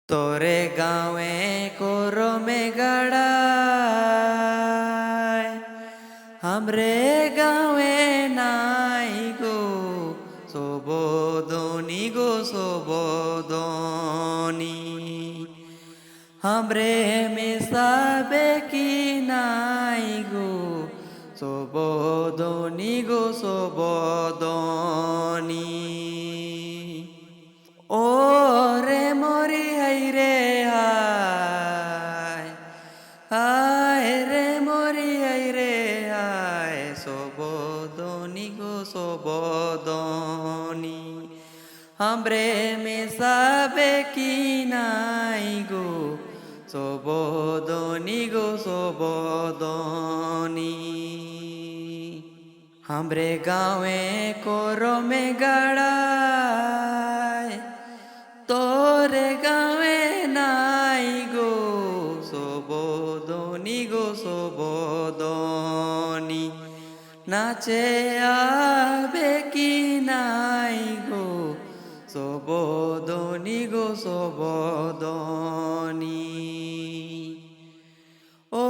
তোরে গাঁৱে করমে গাড়ায় হামরে গাঁৱে নাই গো সোবদনি গো সোবদনি হামরে মেসাবে কি নাই গো সোবদনি গো সোবদনি ও রে মরি হাই রে হায় হায় রে মরি হাই রে হায় সোবদনি গো সোবদনি হামরে মেসাবে কি নাই গো সোবদনি গো সোবদনি হামরে গাঁৱে করমে গাড়ায় তোরে গাঁৱে নাই গো সোবদনি গো সোবদনি নাচে আবে কি নাই গো সোবদনি গো সোবদনি ও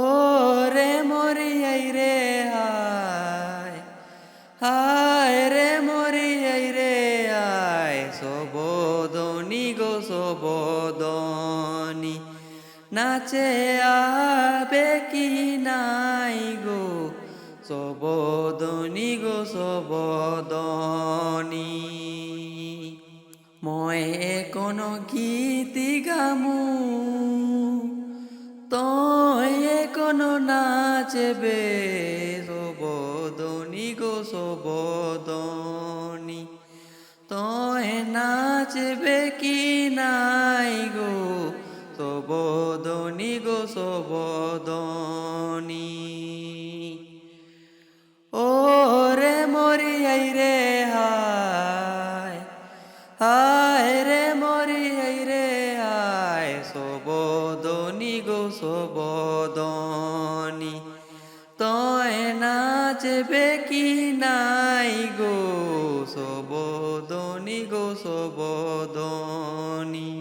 রে মরি আই রে হায় হায় রে মরি আই রে আয় সোবদনি গো সোবদনি নাচে আবে কি নাই গো সোবদনি গো সোবদনি মই কোনো গীতি গামু তই কোনো নাচবে সোবদনি গো সোবদনি তই নাচবে কি নাই গো সোবদনি গো সোবদনি ও রে মরি আই রে হায় হায় রে মরি আই রে হায় সোবদনি গো সোবদনি তয় নাচবে কি নাই গো সোবদনি গো সোবদনি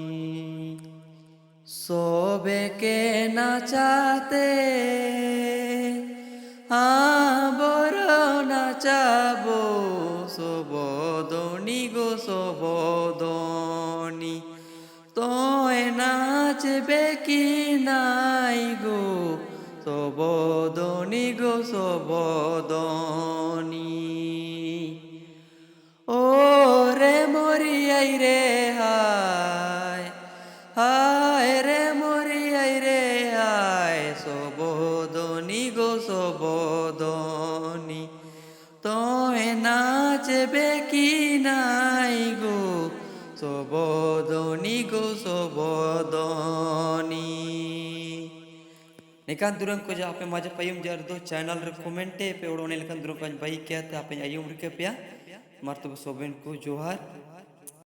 সবেকে নাচাতে আবর নাচাবো সোবদনি গো সোবদনি তয় নাচবে কি নাই গো সোবদনি গো সোবদনি ও রে মরি আই রে হায় হায় রে মরি আই রে হায় সোবদনি গো সোবদনি তয় নাচবে কি নাই গো সোবদনি গো सोबदनी निकान दुरंग को जा आपे माझे पयम जार दो चैनल रे कमेंटे पे ओडोने लेकन दुरंग को भाई क्या था आपे आयुम रे के पिया मारतो सोबेन को जोहार।